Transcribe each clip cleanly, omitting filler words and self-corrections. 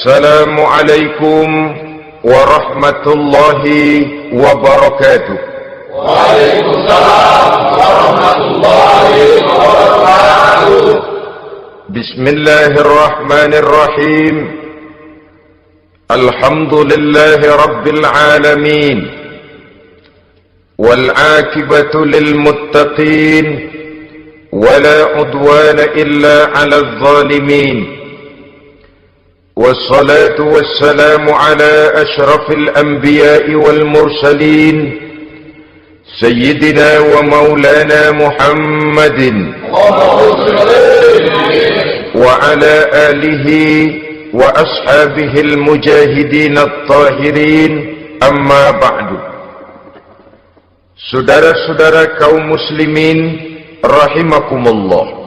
Assalamualaikum warahmatullahi wabarakatuh. Waalaikumsalam warahmatullahi wabarakatuh. Bismillahirrahmanirrahim. Alhamdulillahi rabbil alamin. Wal aqibatu lil muttaqin. Wala udwana illa 'alal zalimin. والصلاة والسلام على أشرف الأنبياء والمرسلين سيدنا ومولانا محمد وعلى آله وأصحابه المجاهدين الطاهرين أما بعد. Saudara-saudara kaum muslimin rahimakumullah,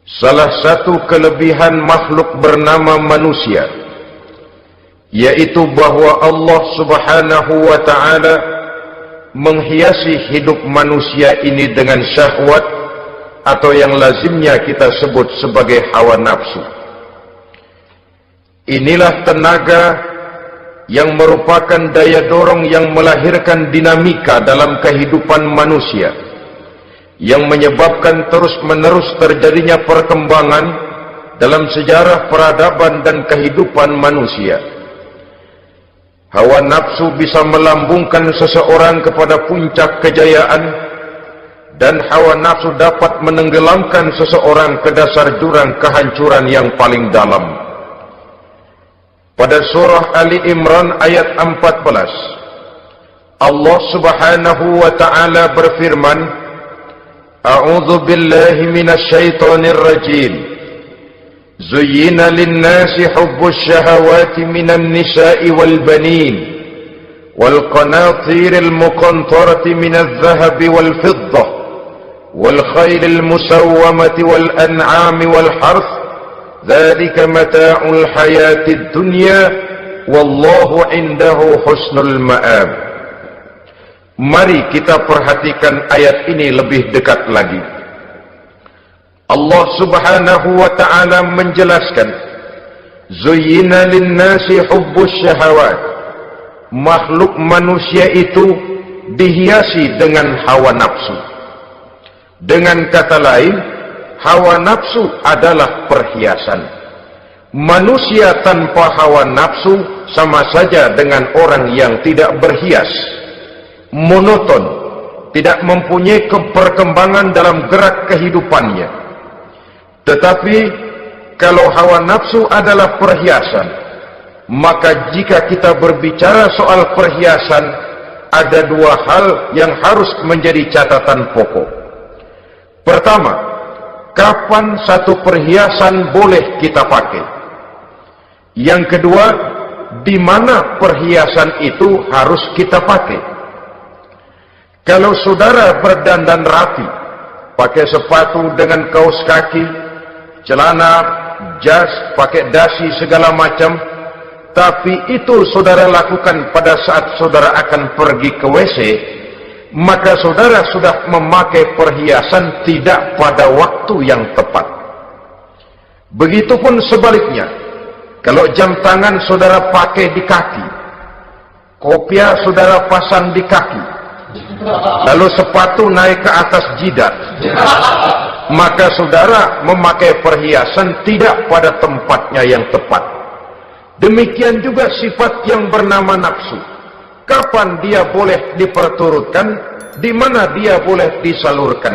salah satu kelebihan makhluk bernama manusia, yaitu bahwa Allah subhanahu wa ta'ala menghiasi hidup manusia ini dengan syahwat, atau yang lazimnya kita sebut sebagai hawa nafsu. Inilah tenaga yang merupakan daya dorong yang melahirkan dinamika dalam kehidupan manusia, yang menyebabkan terus-menerus terjadinya perkembangan dalam sejarah peradaban dan kehidupan manusia. Hawa nafsu bisa melambungkan seseorang kepada puncak kejayaan, dan hawa nafsu dapat menenggelamkan seseorang ke dasar jurang kehancuran yang paling dalam. Pada surah Ali Imran ayat 14, Allah subhanahu wa ta'ala berfirman, A'udzu billahi minasy syaithanir rajim. Zuyyina lin-nasi hubbus syahawati minan nisa'i wal banin wal qanatiril muqantarati minadh dhahabi wal fiddah wal khaylil musawwamati wal an'ami wal harth. Dzalika mata'ul hayatid dunya wallahu 'indahu husnul ma'ab. Mari kita perhatikan ayat ini lebih dekat lagi. Allah subhanahu wa ta'ala menjelaskan, Zuyyina linnasi hubbus syahawat. Makhluk manusia itu dihiasi dengan hawa nafsu. Dengan kata lain, hawa nafsu adalah perhiasan. Manusia tanpa hawa nafsu sama saja dengan orang yang tidak berhias, monoton, tidak mempunyai perkembangan dalam gerak kehidupannya. Tetapi kalau hawa nafsu adalah perhiasan, maka jika kita berbicara soal perhiasan, ada dua hal yang harus menjadi catatan pokok. Pertama, kapan satu perhiasan boleh kita pakai? Yang kedua, di mana perhiasan itu harus kita pakai? Kalau saudara berdandan rapi, pakai sepatu dengan kaos kaki, celana, jas, pakai dasi segala macam, tapi itu saudara lakukan pada saat saudara akan pergi ke WC, maka saudara sudah memakai perhiasan tidak pada waktu yang tepat. Begitupun sebaliknya, kalau jam tangan saudara pakai di kaki, kopiah saudara pasang di kaki, lalu sepatu naik ke atas jidat, maka saudara memakai perhiasan tidak pada tempatnya yang tepat. Demikian juga sifat yang bernama nafsu. Kapan dia boleh diperturutkan, di mana dia boleh disalurkan,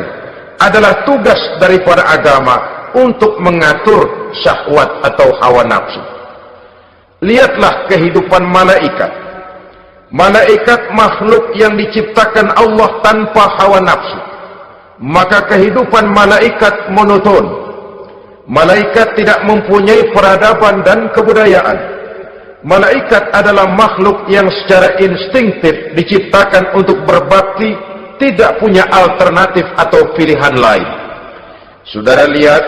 adalah tugas daripada agama untuk mengatur syahwat atau hawa nafsu. Lihatlah kehidupan malaikat. Malaikat makhluk yang diciptakan Allah tanpa hawa nafsu, maka kehidupan malaikat monoton. Malaikat tidak mempunyai peradaban dan kebudayaan. Malaikat adalah makhluk yang secara instinktif diciptakan untuk berbakti, tidak punya alternatif atau pilihan lain. Saudara lihat,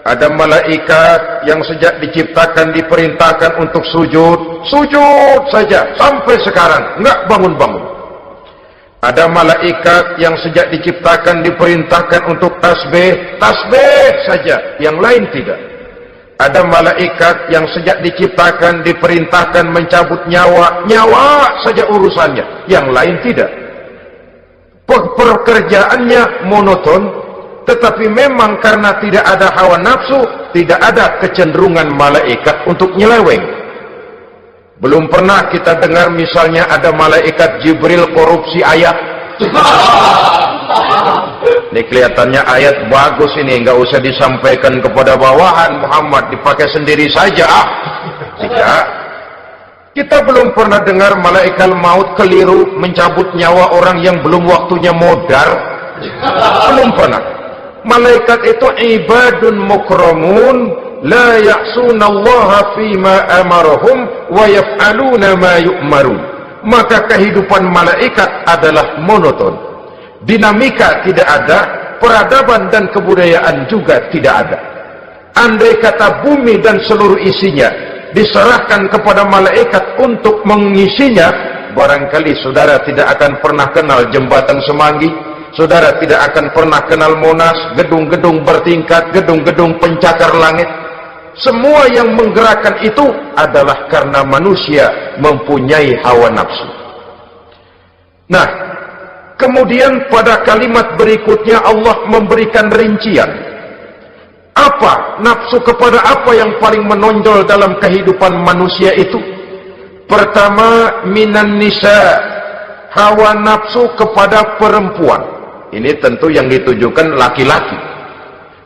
ada malaikat yang sejak diciptakan diperintahkan untuk sujud, sujud saja sampai sekarang enggak bangun-bangun. Ada malaikat yang sejak diciptakan diperintahkan untuk tasbih, tasbih saja, yang lain tidak. Ada malaikat yang sejak diciptakan diperintahkan mencabut nyawa, nyawa saja urusannya, yang lain tidak. Pekerjaannya monoton, tetapi memang karena tidak ada hawa nafsu, tidak ada kecenderungan malaikat untuk nyeleweng. Belum pernah kita dengar misalnya ada malaikat Jibril korupsi ayat. Ini kelihatannya ayat bagus ini, nggak usah disampaikan kepada bawahan Muhammad, dipakai sendiri saja. Tidak. Kita belum pernah dengar malaikat maut keliru mencabut nyawa orang yang belum waktunya modar. Belum pernah. Malaikat itu ibadun mukramun, la ya'sunallaha fima amarahum wa yaf'aluna ma yu'marun. Maka kehidupan malaikat adalah monoton. Dinamika tidak ada, peradaban dan kebudayaan juga tidak ada. Andai kata bumi dan seluruh isinya diserahkan kepada malaikat untuk mengisinya, barangkali saudara tidak akan pernah kenal jembatan Semanggi, saudara tidak akan pernah kenal Monas, gedung-gedung bertingkat, gedung-gedung pencakar langit. Semua yang menggerakkan itu adalah karena manusia mempunyai hawa nafsu. Nah, kemudian pada kalimat berikutnya Allah memberikan rincian. Apa nafsu kepada apa yang paling menonjol dalam kehidupan manusia itu? Pertama, minan nisa, hawa nafsu kepada perempuan. Ini tentu yang ditujukan laki-laki.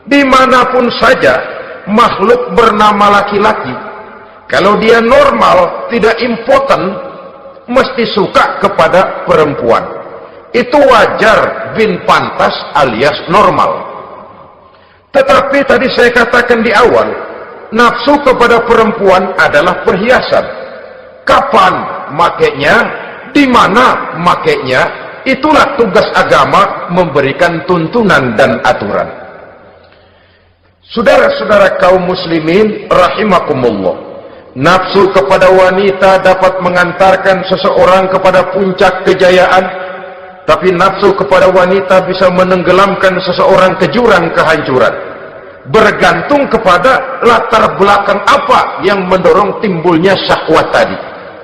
Dimanapun saja makhluk bernama laki-laki, kalau dia normal, tidak impoten, mesti suka kepada perempuan. Itu wajar, bin pantas alias normal. Tetapi tadi saya katakan di awal, nafsu kepada perempuan adalah perhiasan. Kapan makainya, di mana makainya, itulah tugas agama memberikan tuntunan dan aturan. Saudara-saudara kaum muslimin rahimakumullah, nafsu kepada wanita dapat mengantarkan seseorang kepada puncak kejayaan, tapi nafsu kepada wanita bisa menenggelamkan seseorang ke jurang kehancuran. Bergantung kepada latar belakang apa yang mendorong timbulnya syahwat tadi.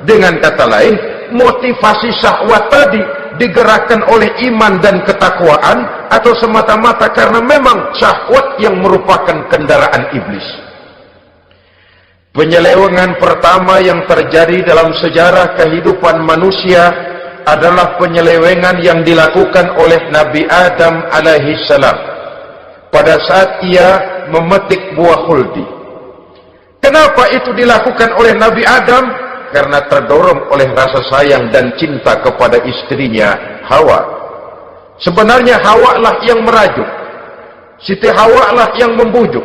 Dengan kata lain, motivasi syahwat tadi digerakkan oleh iman dan ketakwaan, atau semata-mata karena memang syahwat yang merupakan kendaraan iblis. Penyelewengan pertama yang terjadi dalam sejarah kehidupan manusia adalah penyelewengan yang dilakukan oleh Nabi Adam alaihissalam pada saat ia memetik buah khuldi. Kenapa itu dilakukan oleh Nabi Adam? Karena terdorong oleh rasa sayang dan cinta kepada istrinya Hawa. Sebenarnya Hawa lah yang merajuk, Siti Hawa lah yang membujuk,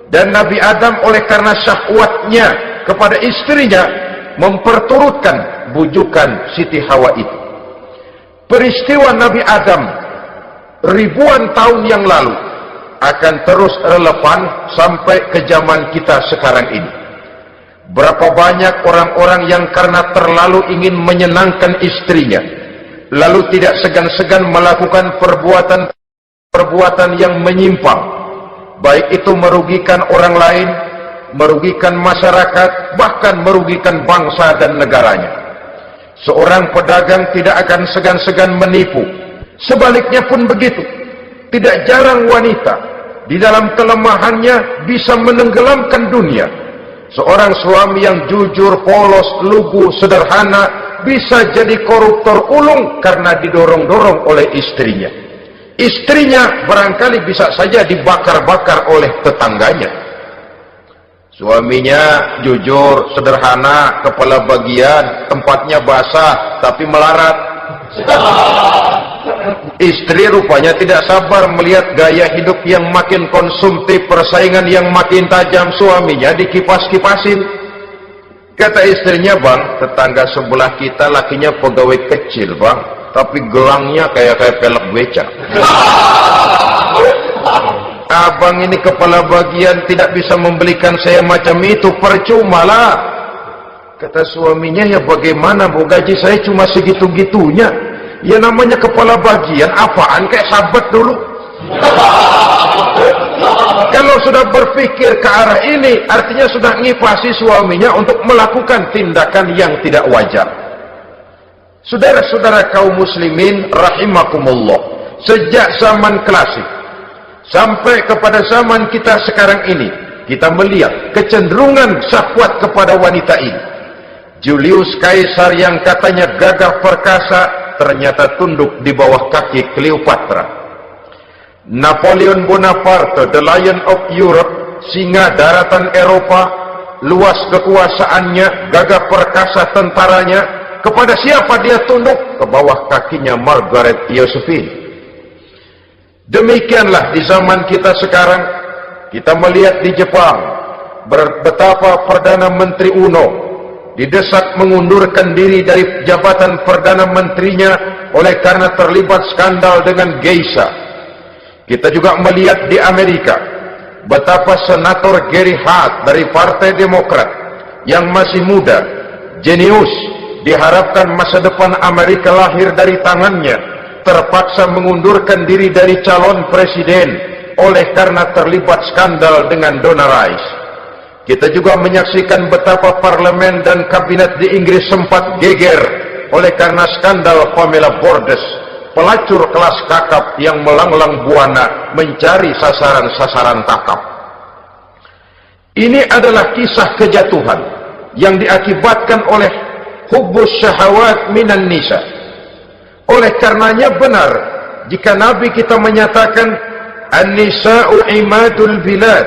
dan Nabi Adam oleh karena syahwatnya kepada istrinya memperturutkan bujukan Siti Hawa itu. Peristiwa Nabi Adam ribuan tahun yang lalu akan terus relevan sampai ke zaman kita sekarang ini. Berapa banyak orang-orang yang karena terlalu ingin menyenangkan istrinya, lalu tidak segan-segan melakukan perbuatan yang menyimpang, baik itu merugikan orang lain, merugikan masyarakat, bahkan merugikan bangsa dan negaranya. Seorang pedagang tidak akan segan-segan menipu. Sebaliknya pun begitu. Tidak jarang wanita di dalam kelemahannya bisa menenggelamkan dunia. Seorang suami yang jujur, polos, lugu, sederhana bisa jadi koruptor ulung karena didorong-dorong oleh istrinya. Istrinya barangkali bisa saja dibakar-bakar oleh tetangganya. Suaminya jujur, sederhana, kepala bagian, tempatnya basah, tapi melarat. Istri rupanya tidak sabar melihat gaya hidup yang makin konsumtif, persaingan yang makin tajam. Suaminya dikipas-kipasin. Kata istrinya, bang, tetangga sebelah kita lakinya pegawai kecil, bang, tapi gelangnya kayak pelek beca. Abang ini kepala bagian tidak bisa membelikan saya macam itu, percuma lah. Kata suaminya, ya bagaimana bu, gaji saya cuma segitu-gitunya. Ya namanya kepala bagian, apaan, kayak sahabat dulu. Kalau sudah berpikir ke arah ini, artinya sudah ngipasi suaminya untuk melakukan tindakan yang tidak wajar. Saudara-saudara kaum muslimin rahimakumullah, sejak zaman klasik sampai kepada zaman kita sekarang ini, kita melihat kecenderungan syahwat kepada wanita ini. Julius Caesar yang katanya gagah perkasa ternyata tunduk di bawah kaki Cleopatra. Napoleon Bonaparte, the Lion of Europe, singa daratan Eropa, luas kekuasaannya, gagah perkasa tentaranya, kepada siapa dia tunduk? Ke bawah kakinya Margaret Josephine. Demikianlah di zaman kita sekarang, kita melihat di Jepang, betapa Perdana Menteri Uno didesak mengundurkan diri dari jabatan Perdana Menterinya oleh karena terlibat skandal dengan geisha. Kita juga melihat di Amerika betapa Senator Gary Hart dari Partai Demokrat yang masih muda, jenius, diharapkan masa depan Amerika lahir dari tangannya, terpaksa mengundurkan diri dari calon presiden oleh karena terlibat skandal dengan Donna Rice. Kita juga menyaksikan betapa parlemen dan kabinet di Inggris sempat geger oleh karena skandal Pamela Bordes, pelacur kelas kakap yang melanglang buana mencari sasaran-sasaran kakap. Ini adalah kisah kejatuhan yang diakibatkan oleh hubbus syahawat minan nisa. Oleh karenanya benar jika Nabi kita menyatakan an-nisa'u imadul bilad,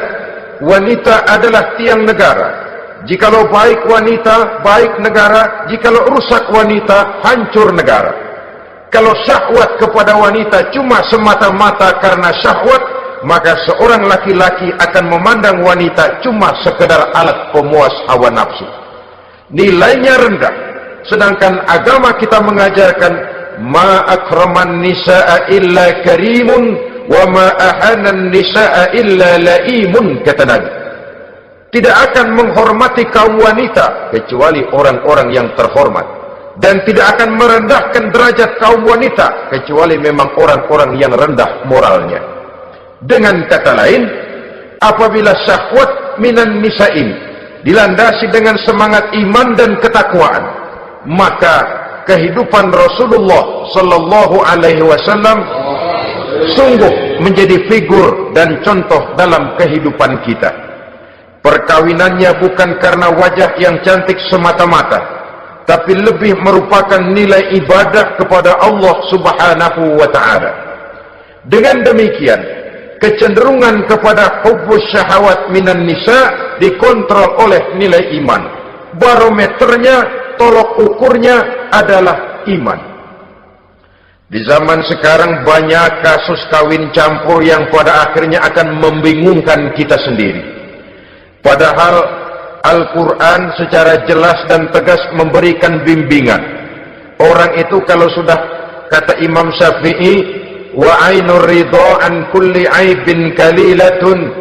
wanita adalah tiang negara. Jikalau baik wanita, baik negara. Jikalau rusak wanita, hancur negara. Kalau syahwat kepada wanita cuma semata-mata karena syahwat, maka seorang laki-laki akan memandang wanita cuma sekedar alat pemuas hawa nafsu. Nilainya rendah. Sedangkan agama kita mengajarkan ma akraman nisa'a illa karimun wa ma ahanan nisa'a illa laimun, kata Nabi. Tidak akan menghormati kaum wanita kecuali orang-orang yang terhormat, dan tidak akan merendahkan derajat kaum wanita kecuali memang orang-orang yang rendah moralnya. Dengan kata lain, apabila syahwat minan nisa'in dilandasi dengan semangat iman dan ketakwaan, maka kehidupan Rasulullah sallallahu alaihi wasallam sungguh menjadi figur dan contoh dalam kehidupan kita. Perkawinannya bukan karena wajah yang cantik semata-mata, tapi lebih merupakan nilai ibadah kepada Allah Subhanahu wa ta'ala. Dengan demikian, kecenderungan kepada hubbus syahawat minan nisa dikontrol oleh nilai iman. Barometernya, tolok ukurnya adalah iman. Di zaman sekarang banyak kasus kawin campur yang pada akhirnya akan membingungkan kita sendiri. Padahal Al-Quran secara jelas dan tegas memberikan bimbingan. Orang itu kalau sudah, kata Imam Syafi'i, wa ainur ridha an kulli aibin kalilatun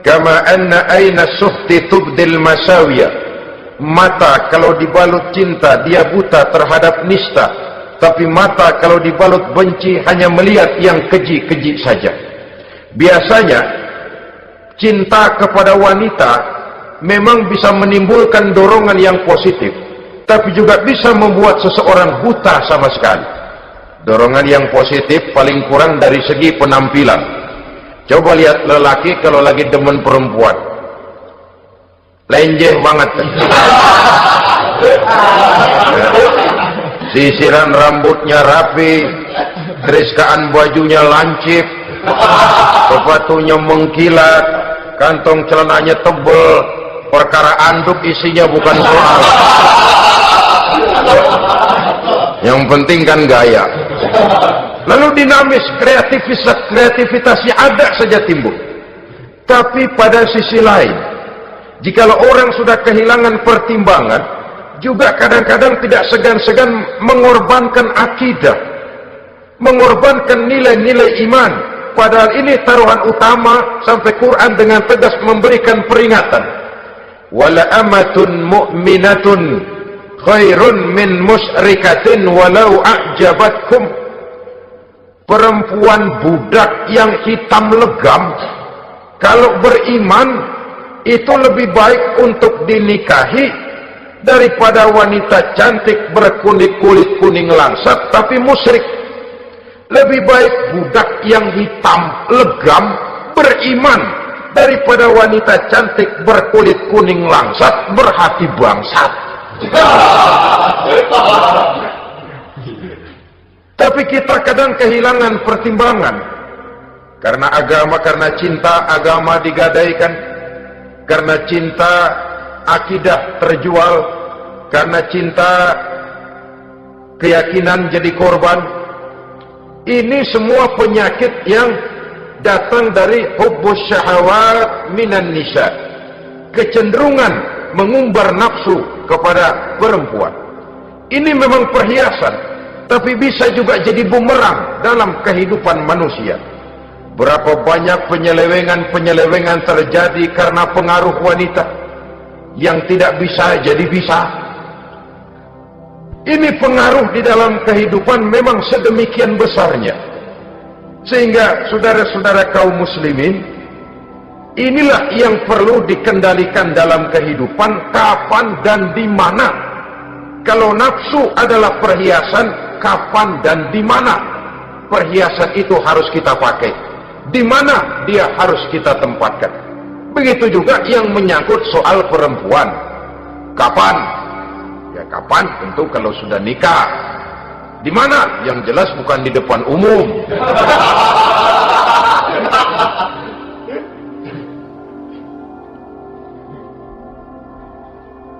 kama anna aina suhti tubdil masawiya. Mata kalau dibalut cinta dia buta terhadap nista, tapi mata kalau dibalut benci hanya melihat yang keji-keji saja. Biasanya cinta kepada wanita memang bisa menimbulkan dorongan yang positif, tapi juga bisa membuat seseorang buta sama sekali. Dorongan yang positif paling kurang dari segi penampilan. Coba lihat lelaki kalau lagi demen perempuan, lenjeh banget. Sisiran rambutnya rapi, keriskaan bajunya lancip, sepatunya mengkilat, kantong celananya tebel, perkara anduk isinya bukan soal. Yang penting kan gaya. Lalu dinamis, kreativitasnya ada saja timbul. Tapi pada sisi lain, jikalau orang sudah kehilangan pertimbangan, juga kadang-kadang tidak segan-segan mengorbankan akidah, mengorbankan nilai-nilai iman. Padahal ini taruhan utama, sampai Quran dengan tegas memberikan peringatan. Wala amatun mu'minatun khairun min musyrikatin walau a'jabatkum. Perempuan budak yang hitam legam Kalau beriman itu lebih baik untuk dinikahi daripada wanita cantik berkulit kuning langsat tapi musyrik. Lebih baik budak yang hitam legam beriman daripada wanita cantik berkulit kuning langsat berhati bangsat. Tapi kita kadang kehilangan pertimbangan karena agama, karena cinta agama digadaikan, karena cinta akidah terjual, karena cinta keyakinan jadi korban. Ini semua penyakit yang datang dari hubbus syahawat minan nisa, kecenderungan mengumbar nafsu kepada perempuan. Ini memang perhiasan, tapi bisa juga jadi bumerang dalam kehidupan manusia. Berapa banyak penyelewengan terjadi karena pengaruh wanita yang tidak bisa jadi bisa. Ini pengaruh di dalam kehidupan memang sedemikian besarnya, sehingga saudara-saudara kaum muslimin, inilah yang perlu dikendalikan dalam kehidupan, kapan dan di mana. Kalau nafsu adalah perhiasan, kapan dan di mana perhiasan itu harus kita pakai, di mana dia harus kita tempatkan. Begitu juga yang menyangkut soal perempuan. Kapan? Ya kapan? Tentu kalau sudah nikah. Di mana? Yang jelas bukan di depan umum.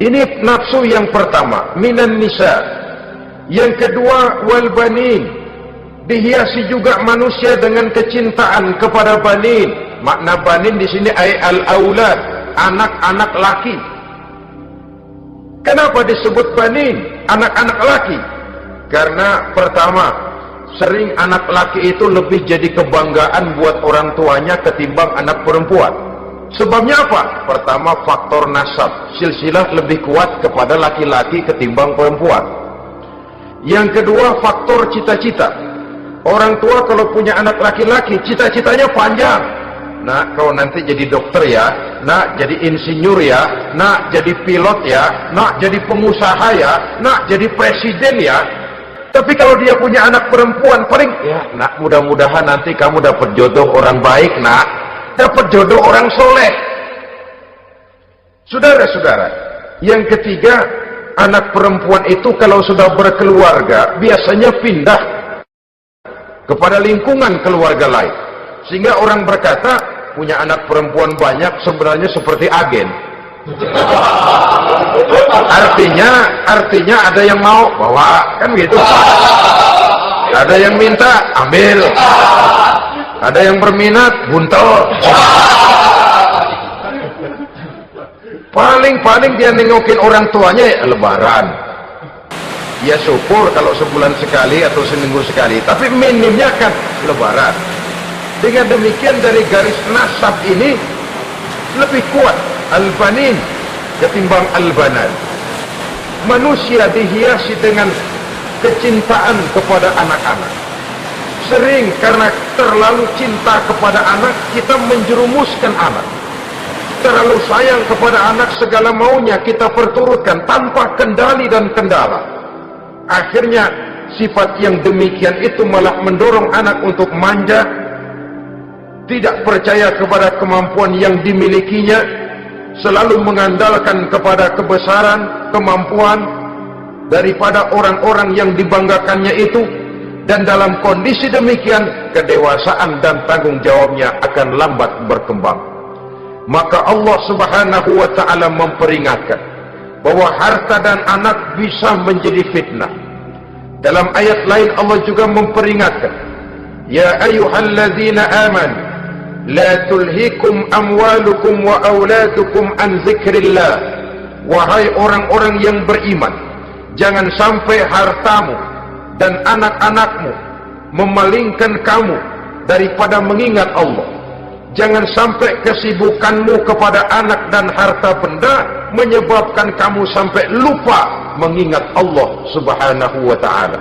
Ini nafsu yang pertama, minan nisa. Yang kedua, wal banin. Dihiasi juga manusia dengan kecintaan kepada banin. Makna banin di sini ay al-aulad, anak-anak laki. Kenapa disebut banin, anak-anak laki? Karena pertama, sering anak laki itu lebih jadi kebanggaan buat orang tuanya ketimbang anak perempuan. Sebabnya apa? Pertama, faktor nasab, silsilah lebih kuat kepada laki-laki ketimbang perempuan. Yang kedua, faktor cita-cita. Orang tua kalau punya anak laki-laki, cita-citanya panjang. Nak, kau nanti jadi dokter ya, nak jadi insinyur ya, nak jadi pilot ya, nak jadi pengusaha ya, nak jadi presiden ya. Tapi kalau dia punya anak perempuan, paling ya nak, mudah-mudahan nanti kamu dapat jodoh orang baik nak, dapat jodoh orang soleh. Saudara-saudara, yang ketiga, anak perempuan itu kalau sudah berkeluarga biasanya pindah kepada lingkungan keluarga lain, sehingga orang berkata punya anak perempuan banyak sebenarnya seperti agen. Artinya ada yang mau bawa, kan gitu. Ada yang minta ambil, ada yang berminat buntel. Paling dia nengokin orang tuanya ya lebaran. Ya syukur kalau sebulan sekali atau seminggu sekali, tapi minimnya kan lebaran. Dengan demikian dari garis nasab ini lebih kuat al-banin ketimbang al-banan. Manusia dihiasi dengan kecintaan kepada anak-anak. Sering karena terlalu cinta kepada anak, kita menjerumuskan anak. Terlalu sayang kepada anak, segala maunya kita perturutkan tanpa kendali dan kendala. Akhirnya sifat yang demikian itu malah mendorong anak untuk manja, tidak percaya kepada kemampuan yang dimilikinya, selalu mengandalkan kepada kebesaran, kemampuan daripada orang-orang yang dibanggakannya itu. Dan dalam kondisi demikian, kedewasaan dan tanggung jawabnya akan lambat berkembang. Maka Allah Subhanahu wa ta'ala memperingatkan bahwa harta dan anak bisa menjadi fitnah. Dalam ayat lain Allah juga memperingatkan, ya ayyuhalladzina amanu la tulhikum amwalukum wa auladukum an dzikrillah. Wahai orang-orang yang beriman, jangan sampai hartamu dan anak-anakmu memalingkan kamu daripada mengingat Allah. Jangan sampai kesibukanmu kepada anak dan harta benda menyebabkan kamu sampai lupa mengingat Allah Subhanahu wa ta'ala.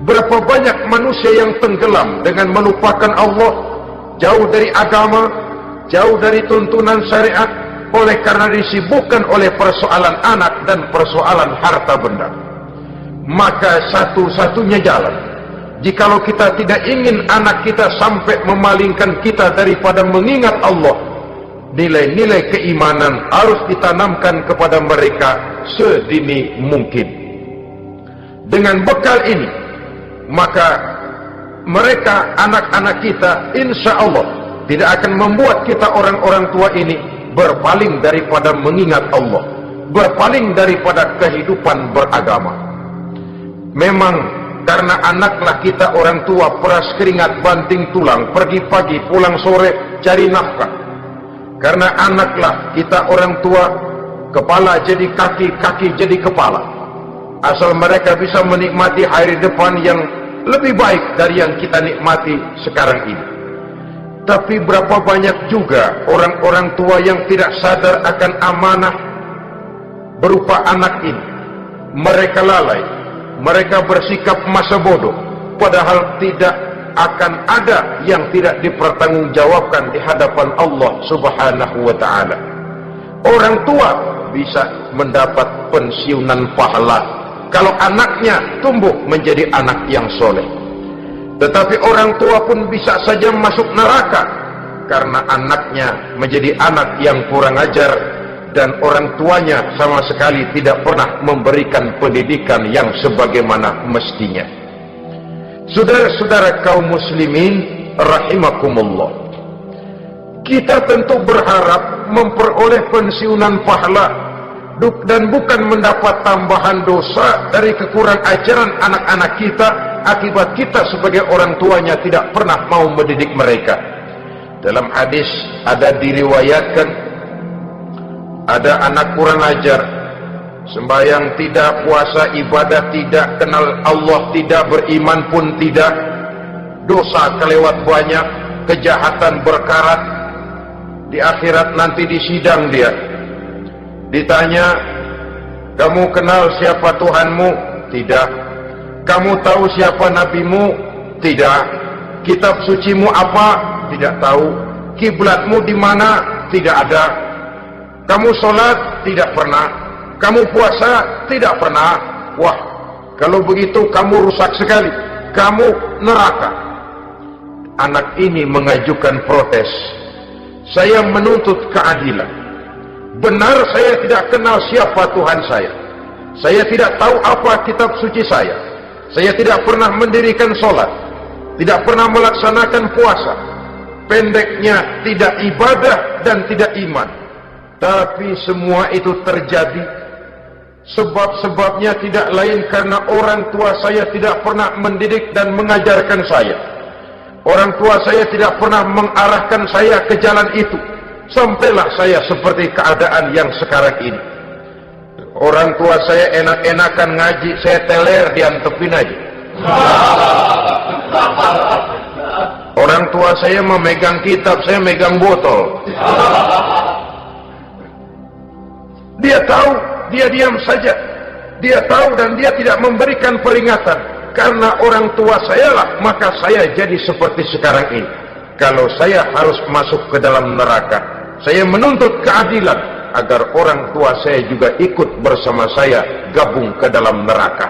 Berapa banyak manusia yang tenggelam dengan melupakan Allah, jauh dari agama, jauh dari tuntunan syariat, oleh karena disibukkan oleh persoalan anak dan persoalan harta benda. Maka satu-satunya jalan, jikalau kita tidak ingin anak kita sampai memalingkan kita daripada mengingat Allah, nilai-nilai keimanan harus ditanamkan kepada mereka sedini mungkin. Dengan bekal ini, maka mereka, anak-anak kita, insya Allah tidak akan membuat kita orang-orang tua ini berpaling daripada mengingat Allah, berpaling daripada kehidupan beragama. Memang karena anaklah kita orang tua peras keringat banting tulang, pergi pagi pulang sore cari nafkah. Karena anaklah kita orang tua, kepala jadi kaki, kaki jadi kepala. Asal mereka bisa menikmati hari depan yang lebih baik dari yang kita nikmati sekarang ini. Tapi berapa banyak juga orang-orang tua yang tidak sadar akan amanah berupa anak ini. Mereka lalai, mereka bersikap masa bodoh, padahal tidak akan ada yang tidak dipertanggungjawabkan di hadapan Allah Subhanahu wa ta'ala. Orang tua bisa mendapat pensiunan pahala kalau anaknya tumbuh menjadi anak yang soleh. Tetapi orang tua pun bisa saja masuk neraka karena anaknya menjadi anak yang kurang ajar dan orang tuanya sama sekali tidak pernah memberikan pendidikan yang sebagaimana mestinya. Saudara-saudara kaum muslimin rahimakumullah, kita tentu berharap memperoleh pensiunan pahala dan bukan mendapat tambahan dosa dari kekurang ajaran anak-anak kita akibat kita sebagai orang tuanya tidak pernah mau mendidik mereka. Dalam hadis ada diriwayatkan, ada anak kurang ajar, sembahyang tidak, puasa ibadah tidak, kenal Allah tidak, beriman pun tidak, dosa kelewat banyak, kejahatan berkarat. Di akhirat nanti disidang dia, ditanya, kamu kenal siapa Tuhanmu? Tidak. Kamu tahu siapa nabimu? Tidak. Kitab sucimu apa? Tidak tahu. Kiblatmu di mana? Tidak ada. Kamu sholat? Tidak pernah. Kamu puasa? Tidak pernah. Wah, kalau begitu kamu rusak sekali. Kamu neraka. Anak ini mengajukan protes. Saya menuntut keadilan. Benar saya tidak kenal siapa Tuhan saya. Saya tidak tahu apa kitab suci saya. Saya tidak pernah mendirikan sholat, tidak pernah melaksanakan puasa. Pendeknya tidak ibadah dan tidak iman. Tapi semua itu terjadi sebab-sebabnya tidak lain karena orang tua saya tidak pernah mendidik dan mengajarkan saya. Orang tua saya tidak pernah mengarahkan saya ke jalan itu. Sampailah saya seperti keadaan yang sekarang ini. Orang tua saya enak-enakan ngaji, saya teler diantepin aja. Orang tua saya memegang kitab, saya megang botol. Dia tahu, dia diam saja. Dia tahu dan dia tidak memberikan peringatan. Karena orang tua saya lah, maka saya jadi seperti sekarang ini. Kalau saya harus masuk ke dalam neraka, saya menuntut keadilan agar orang tua saya juga ikut bersama saya gabung ke dalam neraka.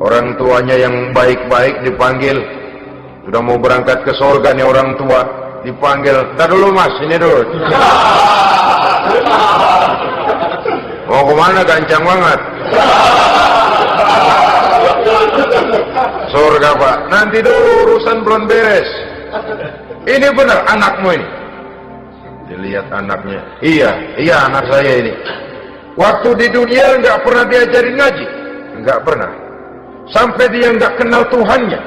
Orang tuanya yang baik-baik dipanggil, sudah mau berangkat ke surga nih orang tua, dipanggil, "Tar dulu mas, ini dulu." Mau kemana, gancang banget? Surga pak, nanti dulu urusan belum beres. Ini benar anakmu ini. Dilihat anaknya, iya anak saya ini. Waktu di dunia nggak pernah diajarin ngaji, nggak pernah. Sampai dia nggak kenal Tuhannya,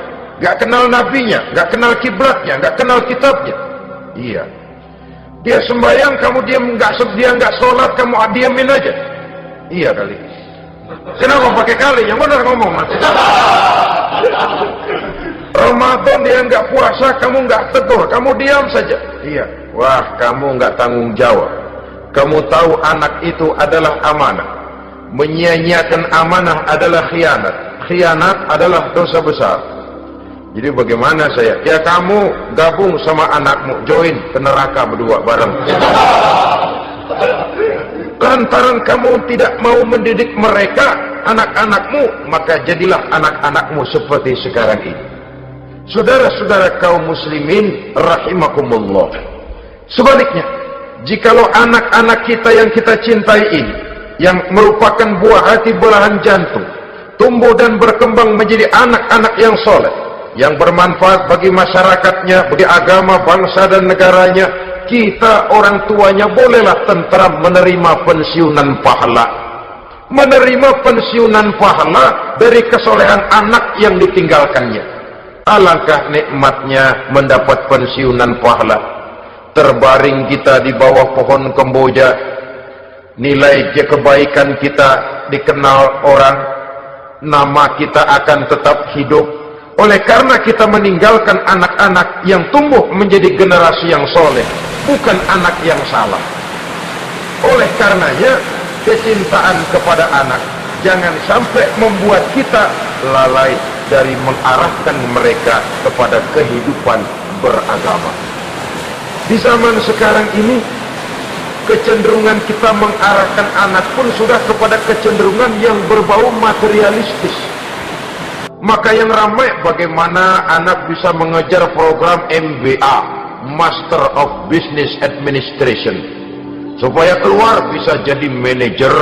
nggak kenal nabinya, nggak kenal kiblatnya, nggak kenal kitabnya. Iya. Dia sembahyang, kamu diam, dia nggak sholat, kamu diamin aja. Iya kali. Kenapa pakai kali? Yang benar ngomong mas. Ramadan dia nggak puasa, kamu nggak tegur, kamu diam saja. Iya. Wah, kamu nggak tanggung jawab. Kamu tahu anak itu adalah amanah. Menyia-nyiakan amanah adalah khianat. Khianat adalah dosa besar. Jadi bagaimana saya? Ya kamu gabung sama anakmu, join ke neraka berdua bareng. Lantaran kamu tidak mau mendidik mereka, anak-anakmu, maka jadilah anak-anakmu seperti sekarang ini. Saudara-saudara kaum muslimin rahimakumullah. Sebaliknya, jikalau anak-anak kita yang kita cintai ini, yang merupakan buah hati belahan jantung, tumbuh dan berkembang menjadi anak-anak yang soleh, yang bermanfaat bagi masyarakatnya, bagi agama, bangsa dan negaranya, kita orang tuanya bolehlah tentram menerima pensiunan pahala. Menerima pensiunan pahala dari kesolehan anak yang ditinggalkannya. Alangkah nikmatnya mendapat pensiunan pahala. Terbaring kita di bawah pohon kemboja, nilai kebaikan kita dikenal orang, nama kita akan tetap hidup. Oleh karena kita meninggalkan anak-anak yang tumbuh menjadi generasi yang soleh, bukan anak yang salah. Oleh karenanya, kecintaan kepada anak jangan sampai membuat kita lalai dari mengarahkan mereka kepada kehidupan beragama. Di zaman sekarang ini, kecenderungan kita mengarahkan anak pun sudah kepada kecenderungan yang berbau materialistis. Maka yang ramai bagaimana anak bisa mengejar program MBA, Master of Business Administration, supaya keluar bisa jadi manajer.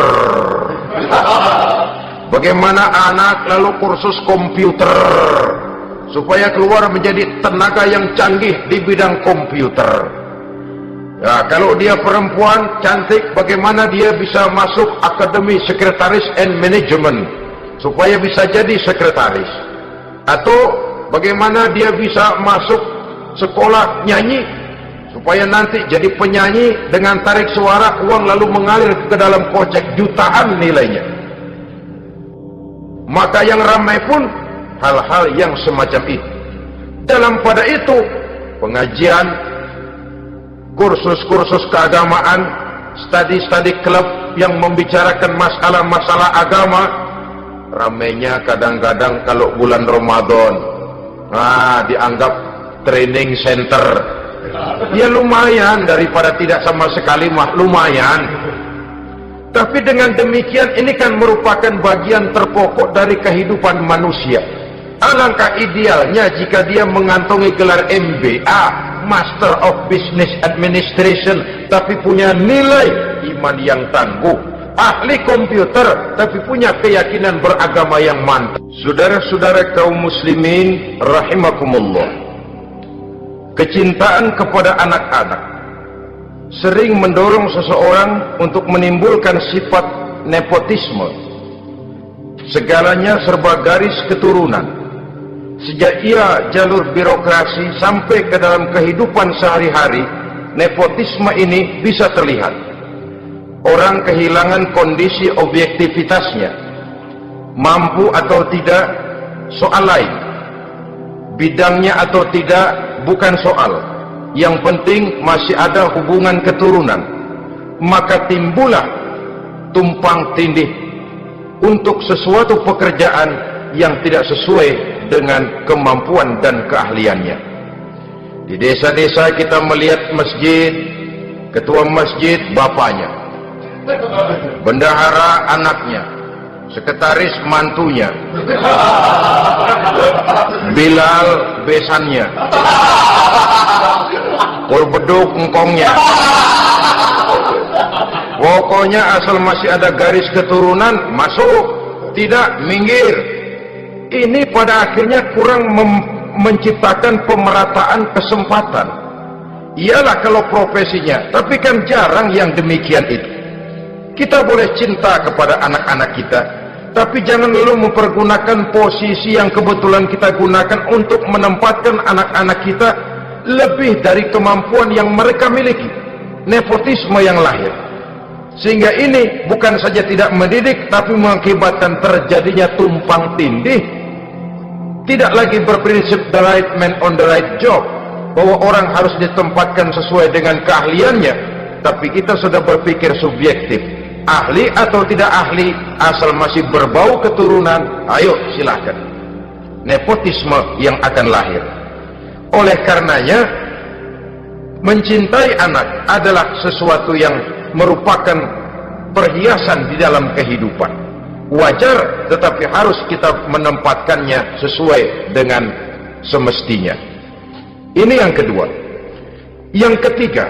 Bagaimana anak lalu kursus komputer, supaya keluar menjadi tenaga yang canggih di bidang komputer. Ya, kalau dia perempuan cantik, bagaimana dia bisa masuk Akademi Sekretaris and Management, supaya bisa jadi sekretaris. Atau bagaimana dia bisa masuk sekolah nyanyi, supaya nanti jadi penyanyi dengan tarik suara, uang lalu mengalir ke dalam kocek jutaan nilainya. Maka yang ramai pun hal-hal yang semacam itu. Dalam pada itu, pengajian, kursus-kursus keagamaan, studi-studi klub yang membicarakan masalah-masalah agama, ramainya kadang-kadang kalau bulan Ramadan, dianggap training center. Ya lumayan, daripada tidak sama sekali mah lumayan. Tapi dengan demikian ini kan merupakan bagian terpokok dari kehidupan manusia. Alangkah idealnya jika dia mengantongi gelar MBA, Master of Business Administration, tapi punya nilai iman yang tangguh, ahli komputer, tapi punya keyakinan beragama yang mantap. Saudara-saudara kaum muslimin rahimakumullah, kecintaan kepada anak-anak sering mendorong seseorang untuk menimbulkan sifat nepotisme. Segalanya serba garis keturunan. Sejak ia jalur birokrasi sampai ke dalam kehidupan sehari-hari, nepotisme ini bisa terlihat. Orang kehilangan kondisi objektivitasnya. Mampu atau tidak, soal lain. Bidangnya atau tidak, bukan soal. Yang penting masih ada hubungan keturunan. Maka timbullah tumpang tindih untuk sesuatu pekerjaan yang tidak sesuai dengan kemampuan dan keahliannya. Di desa-desa kita melihat masjid, ketua masjid bapaknya, bendahara anaknya, sekretaris mantunya, Bilal besannya, Purbeduk engkongnya. Pokoknya asal masih ada garis keturunan, masuk, tidak minggir. Ini pada akhirnya kurang menciptakan pemerataan kesempatan. Iyalah kalau profesinya, tapi kan jarang yang demikian itu. Kita boleh cinta kepada anak-anak kita, tapi jangan lalu mempergunakan posisi yang kebetulan kita gunakan untuk menempatkan anak-anak kita lebih dari kemampuan yang mereka miliki. Nepotisme yang lahir, sehingga ini bukan saja tidak mendidik, tapi mengakibatkan terjadinya tumpang tindih. Tidak lagi berprinsip the right man on the right job, bahwa orang harus ditempatkan sesuai dengan keahliannya, tapi kita sudah berpikir subjektif. Ahli atau tidak ahli, asal masih berbau keturunan, ayo silakan. nepotisme yang akan lahir. Oleh karenanya, mencintai anak adalah sesuatu yang merupakan perhiasan di dalam kehidupan. Wajar, tetapi harus kita menempatkannya sesuai dengan semestinya. Ini yang kedua. Yang ketiga,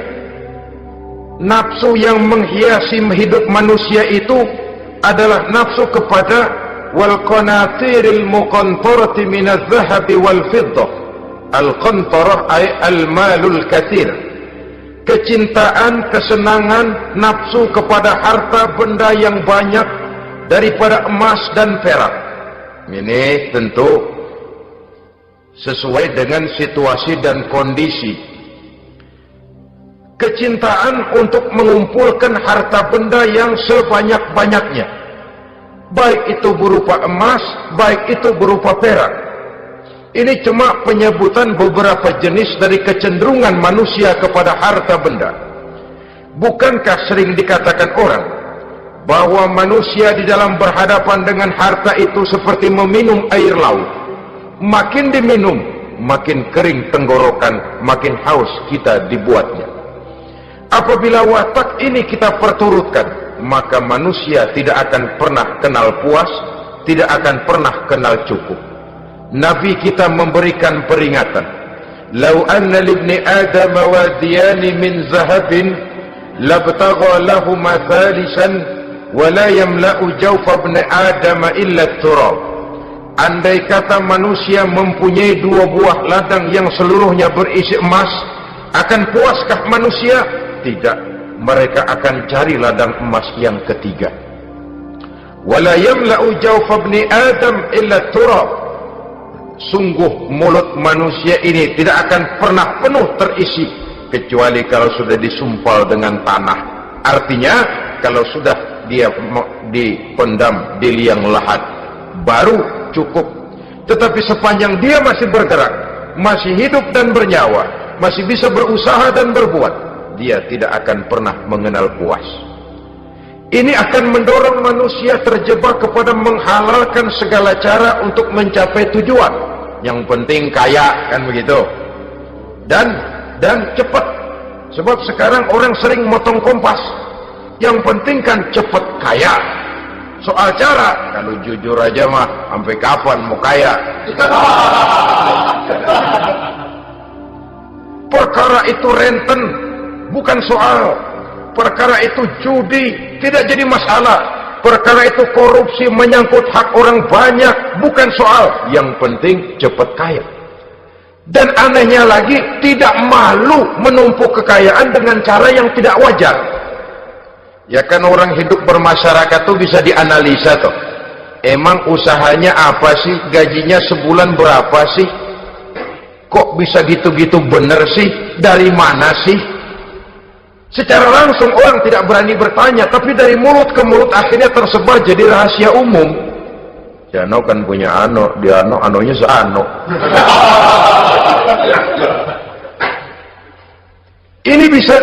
nafsu yang menghiasi hidup manusia itu adalah nafsu kepada wal qanatiril muqantarati minadh dhahabi wal fiddah. Al qantarah ay al malul katsir. Kecintaan, kesenangan, nafsu kepada harta benda yang banyak daripada emas dan perak. Ini tentu sesuai dengan situasi dan kondisi. Kecintaan untuk mengumpulkan harta benda yang sebanyak-banyaknya, baik itu berupa emas, baik itu berupa perak. Ini cuma penyebutan beberapa jenis dari kecenderungan manusia kepada harta benda. Bukankah sering dikatakan orang bahwa manusia di dalam berhadapan dengan harta itu seperti meminum air laut? Makin diminum, makin kering tenggorokan, makin haus kita dibuatnya. Apabila watak ini kita perturutkan, maka manusia tidak akan pernah kenal puas, tidak akan pernah kenal cukup. Nabi kita memberikan peringatan, "Lau anna libni Adam wadiyani min zahabin labtagha lahuma thalisan wa la yamla'u jawfa ibni Adam illa turab." Andai kata manusia mempunyai dua buah ladang yang seluruhnya berisi emas, akan puaskah manusia? Tidak, mereka akan cari ladang emas yang ketiga. Wala yamla'u jawfa ibni Adam illa turab. Sungguh mulut manusia ini tidak akan pernah penuh terisi kecuali kalau sudah disumpal dengan tanah. Artinya kalau sudah dia dipendam di liang lahat baru cukup. Tetapi sepanjang dia masih bergerak, masih hidup dan bernyawa, masih bisa berusaha dan berbuat, dia tidak akan pernah mengenal puas. Ini akan mendorong manusia terjebak kepada menghalalkan segala cara untuk mencapai tujuan. Yang penting kaya, kan begitu. Dan cepat. Sebab sekarang orang sering motong kompas. Yang penting kan cepat kaya. Soal cara, kalau jujur aja mah, sampai kapan mau kaya? Perkara itu renten, bukan soal. Perkara itu judi, tidak jadi masalah. Perkara itu korupsi menyangkut hak orang banyak, bukan soal. Yang penting cepat kaya. Dan anehnya lagi, tidak malu menumpuk kekayaan dengan cara yang tidak wajar. Ya kan orang hidup bermasyarakat tuh bisa dianalisa tuh. Emang usahanya apa sih? Gajinya sebulan berapa sih? Kok bisa gitu-gitu bener sih? Dari mana sih? Secara langsung orang tidak berani bertanya, tapi dari mulut ke mulut akhirnya tersebar jadi rahasia umum. Si Ano kan punya Ano, dia Anonya seano. Ini bisa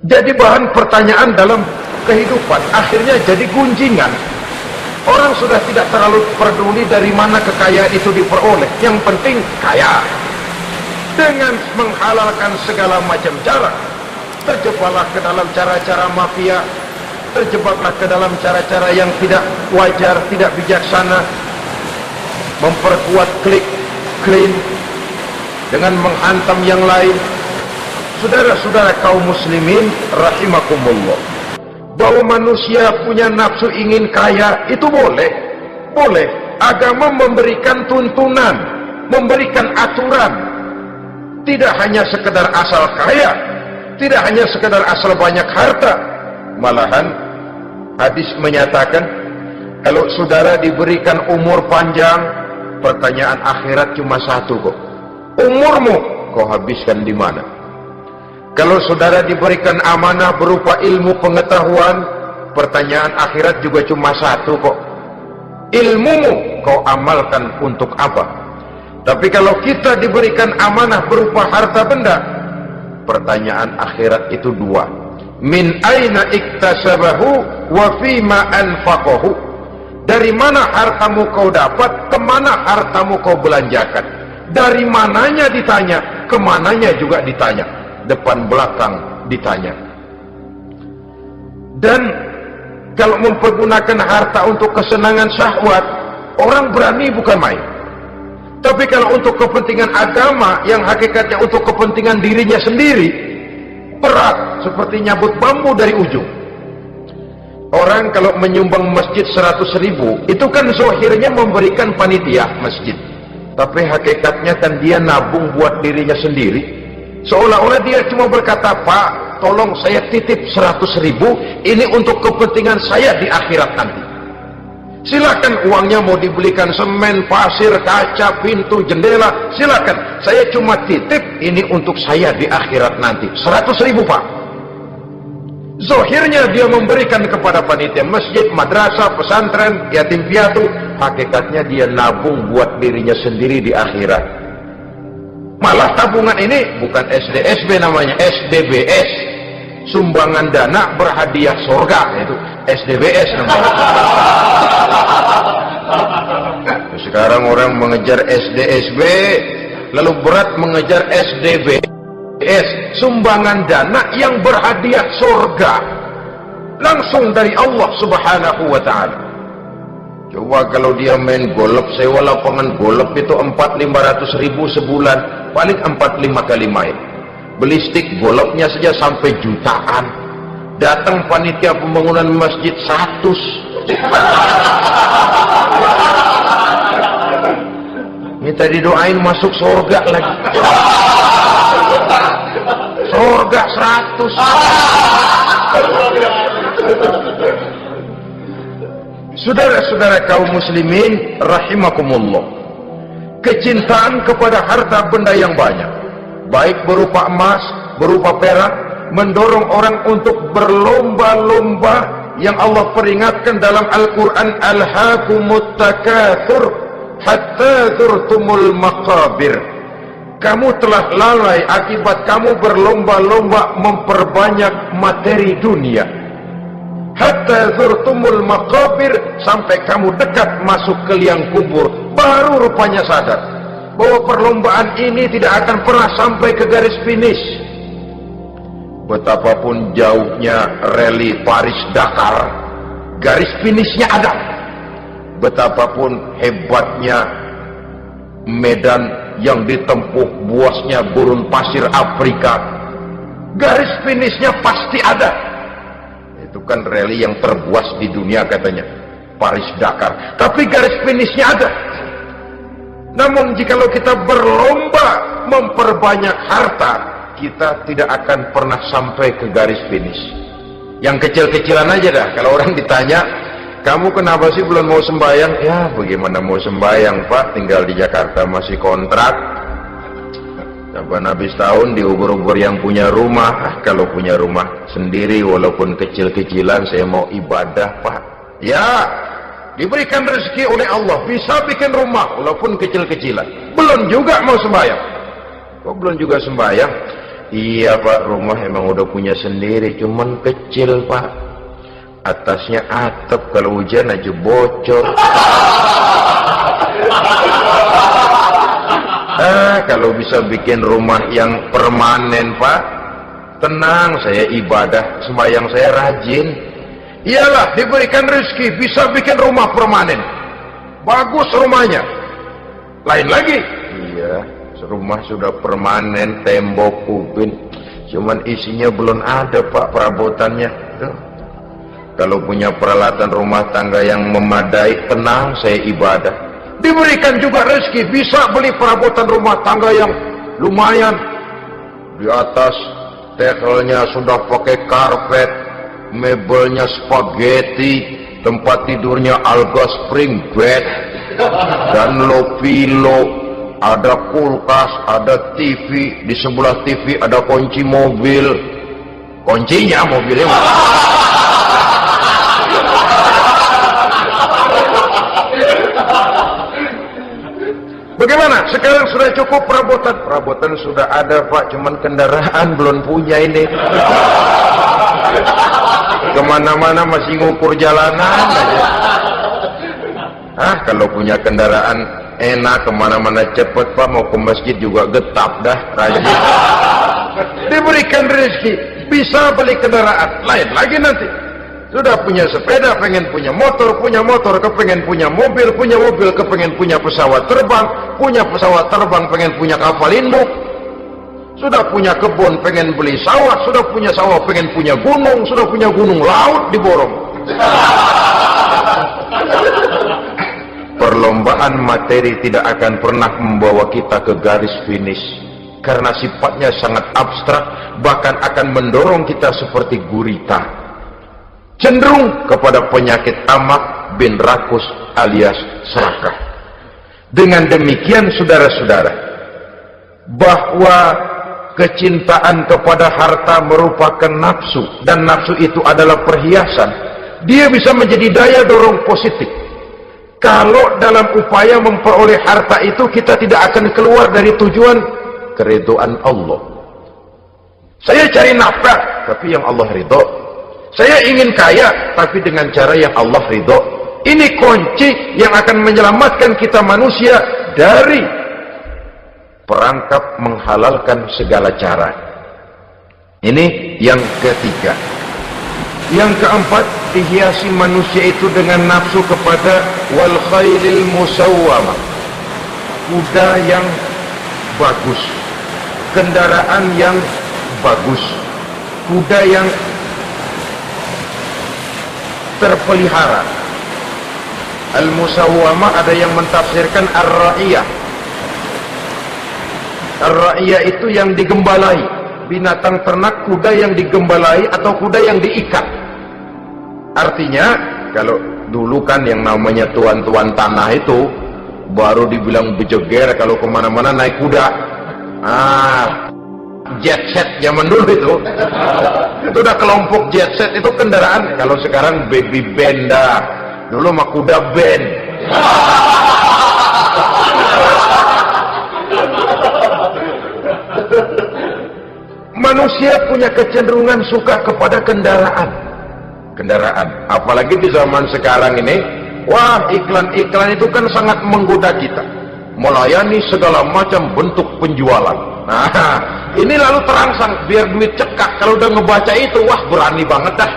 jadi bahan pertanyaan dalam kehidupan, akhirnya jadi gunjingan. Orang sudah tidak terlalu peduli dari mana kekayaan itu diperoleh, yang penting kaya. Dengan menghalalkan segala macam cara, terjebaklah ke dalam cara-cara mafia, terjebaklah ke dalam cara-cara yang tidak wajar, tidak bijaksana, memperkuat klaim dengan menghantam yang lain. Saudara-saudara kaum muslimin rahimakumullah, bahwa manusia punya nafsu ingin kaya itu boleh. Agama memberikan tuntunan, memberikan aturan. Tidak hanya sekedar asal kaya, tidak hanya sekedar asal banyak harta. Malahan hadis menyatakan, kalau saudara diberikan umur panjang, pertanyaan akhirat cuma satu kok. Umurmu kau habiskan di mana? Kalau saudara diberikan amanah berupa ilmu pengetahuan, pertanyaan akhirat juga cuma satu kok. Ilmumu kau amalkan untuk apa? Tapi kalau kita diberikan amanah berupa harta benda, pertanyaan akhirat itu dua. Min aina iktasabahu wa fima anfaqahu. Dari mana hartamu kau dapat, kemana hartamu kau belanjakan. Dari mananya ditanya, kemananya juga ditanya. Depan belakang ditanya. Dan kalau mempergunakan harta untuk kesenangan syahwat, orang berani bukan main. Tapi kalau untuk kepentingan agama, yang hakikatnya untuk kepentingan dirinya sendiri, berat seperti nyabut bambu dari ujung. Orang kalau menyumbang masjid 100.000, itu kan zahirnya memberikan panitia masjid. Tapi hakikatnya kan dia nabung buat dirinya sendiri. Seolah-olah dia cuma berkata, Pak, tolong saya titip 100.000, ini untuk kepentingan saya di akhirat nanti. Silakan uangnya mau dibelikan semen, pasir, kaca, pintu, jendela, silakan. Saya cuma titip, ini untuk saya di akhirat nanti. 100.000 Pak. Zahirnya dia memberikan kepada panitia masjid, madrasah, pesantren, yatim piatu. Hakikatnya dia nabung buat dirinya sendiri di akhirat. Malah tabungan ini bukan SDSB namanya, SDBS. Sumbangan dana berhadiah surga, itu SDBS namanya. Sekarang orang mengejar SDSB, lalu berat mengejar SDBS. Sumbangan dana yang berhadiah surga langsung dari Allah Subhanahu wa ta'ala. Coba kalau dia main golf, sewa lapangan golf itu 400-500 ribu sebulan, paling 4-5 kali main. Beli stick golfnya saja sampai jutaan. Datang panitia pembangunan masjid 100. Minta didoain masuk surga lagi. Surga 100. Saudara-saudara kaum muslimin rahimakumullah, kecintaan kepada harta benda yang banyak, baik berupa emas, berupa perak, mendorong orang untuk berlomba-lomba yang Allah peringatkan dalam Al-Quran, alhaakumut takatsur hatta zurtumul maqabir. Kamu telah lalai akibat kamu berlomba-lomba memperbanyak materi dunia. Hatta zurtumul maqabir, sampai kamu dekat masuk ke liang kubur, baru rupanya sadar bahwa perlombaan ini tidak akan pernah sampai ke garis finish. Betapapun jauhnya rally Paris-Dakar, garis finishnya ada. Betapapun hebatnya medan yang ditempuh, buasnya gurun pasir Afrika, garis finishnya pasti ada. Itu kan rally yang terbuas di dunia katanya, Paris-Dakar. Tapi garis finishnya ada. Namun jikalau kita berlomba memperbanyak harta, kita tidak akan pernah sampai ke garis finish. Yang kecil-kecilan aja dah. Kalau orang ditanya, kamu kenapa sih belum mau sembahyang? Ya bagaimana mau sembahyang Pak, tinggal di Jakarta masih kontrak. Sampai habis tahun diugur-ugur yang punya rumah. Kalau punya rumah sendiri walaupun kecil-kecilan, saya mau ibadah Pak. Ya, diberikan rezeki oleh Allah, bisa bikin rumah walaupun kecil-kecilan. Belum juga mau sembahyang. Kok belum juga sembahyang? Iya Pak, rumah emang udah punya sendiri, cuman kecil Pak. Atasnya atap, kalau hujan aja bocor. Kalau bisa bikin rumah yang permanen Pak, tenang, saya ibadah, sembahyang saya rajin. Iyalah, diberikan rezeki, bisa bikin rumah permanen, bagus rumahnya. Lain lagi, iya, rumah sudah permanen, tembok, ubin, cuman isinya belum ada Pak perabotannya. Tuh. Kalau punya peralatan rumah tangga yang memadai, tenang, saya ibadah. Diberikan juga rezeki, bisa beli perabotan rumah tangga yang lumayan. Di atas tekelnya sudah pakai karpet, mebelnya spaghetti, tempat tidurnya alga spring bed dan low pillow, ada kulkas, ada TV, di sebelah TV ada kunci mobil. Kuncinya mobilnya. Bagaimana? Sekarang sudah cukup perabotan? Perabotan sudah ada Pak, cuman kendaraan belum punya ini. Kemana-mana masih ngukur jalanan aja. Kalau punya kendaraan enak, kemana-mana cepet Pak, mau ke masjid juga getap dah, rajin. Diberikan rezeki, bisa beli kendaraan, lain lagi nanti. Sudah punya sepeda, pengen punya motor, kepengen punya mobil, kepengen punya pesawat terbang, pengen punya kapal induk. Sudah punya kebun, pengen beli sawah, sudah punya sawah, pengen punya gunung, sudah punya gunung, laut diborong. Perlombaan materi tidak akan pernah membawa kita ke garis finish, karena sifatnya sangat abstrak, bahkan akan mendorong kita seperti gurita, cenderung kepada penyakit tamak bin rakus alias serakah. Dengan demikian saudara-saudara, bahwa kecintaan kepada harta merupakan nafsu, dan nafsu itu adalah perhiasan. Dia bisa menjadi daya dorong positif. Kalau dalam upaya memperoleh harta itu kita tidak akan keluar dari tujuan keridhaan Allah. Saya cari nafkah, tapi yang Allah ridho. Saya ingin kaya, tapi dengan cara yang Allah ridho. Ini kunci yang akan menyelamatkan kita manusia dari perangkap menghalalkan segala cara. Ini yang ketiga. Yang keempat, dihiasi manusia itu dengan nafsu kepada wal khailil musawwamah, kuda yang bagus, kendaraan yang bagus, kuda yang terpelihara. Al musawwamah ada yang mentafsirkan ar-ra'iyah. Ar-ra'iyah itu yang digembalai, binatang ternak, kuda yang digembalai atau kuda yang diikat. Artinya, kalau dulu kan yang namanya tuan-tuan tanah itu baru dibilang bejeger kalau kemana-mana naik kuda. Jet set zaman dulu itu udah kelompok jet set itu kendaraan. Kalau sekarang baby band dah, dulu mah kuda band. Manusia punya kecenderungan suka kepada kendaraan, apalagi di zaman sekarang ini. Wah, iklan-iklan itu kan sangat menggoda kita, melayani segala macam bentuk penjualan. Nah, ini lalu terangsang biar duit cekak. Kalau udah ngebaca itu, wah berani banget dah.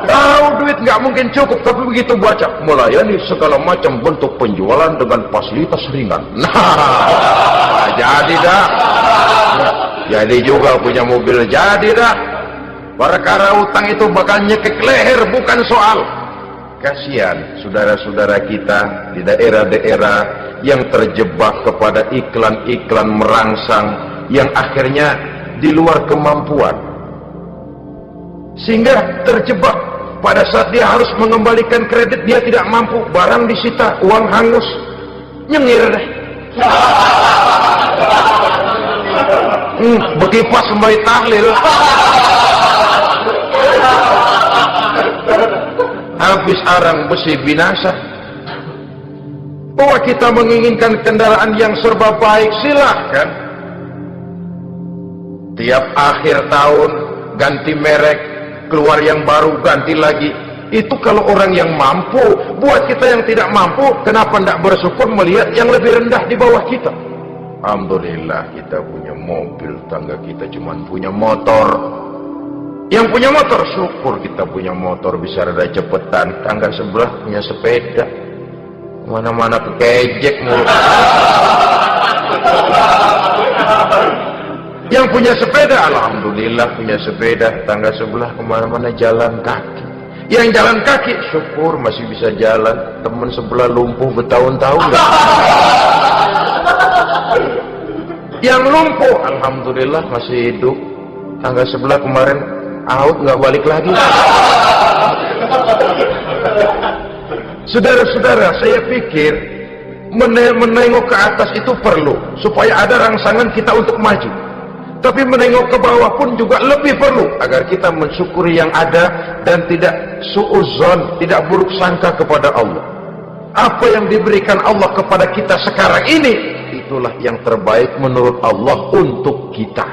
Tahu duit nggak mungkin cukup, tapi begitu baca melayani segala macam bentuk penjualan dengan fasilitas ringan. Nah, jadi dah. Jadi juga punya mobil, jadi dah. Perkara utang itu bakal nyekek leher, bukan soal. Kasihan saudara-saudara kita di daerah-daerah yang terjebak kepada iklan-iklan merangsang yang akhirnya di luar kemampuan, sehingga terjebak. Pada saat dia harus mengembalikan kredit, dia tidak mampu, barang disita, uang hangus, nyengir deh. Bekipas sembari tahlil. Habis arang besi binasa. Bahwa kita menginginkan kendaraan yang serba baik, silahkan. Tiap akhir tahun ganti merek, keluar yang baru, ganti lagi. Itu kalau orang yang mampu. Buat kita yang tidak mampu, kenapa tidak bersyukur melihat yang lebih rendah di bawah kita? Alhamdulillah kita punya mobil, tangga kita cuma punya motor. Yang punya motor, syukur kita punya motor, bisa rada cepetan. Tangga sebelah punya sepeda, mana-mana kekejek mulu. Yang punya sepeda, alhamdulillah punya sepeda. Tangga sebelah kemana-mana jalan kaki. Yang jalan kaki, syukur masih bisa jalan. Temen sebelah lumpuh bertahun-tahun. Yang lumpuh, alhamdulillah masih hidup. Tangga sebelah kemarin out, nggak balik lagi. Saudara-saudara, saya pikir menengok ke atas itu perlu supaya ada rangsangan kita untuk maju. Tapi menengok ke bawah pun juga lebih perlu agar kita mensyukuri yang ada dan tidak suudzon, tidak buruk sangka kepada Allah. Apa yang diberikan Allah kepada kita sekarang ini, itulah yang terbaik menurut Allah untuk kita.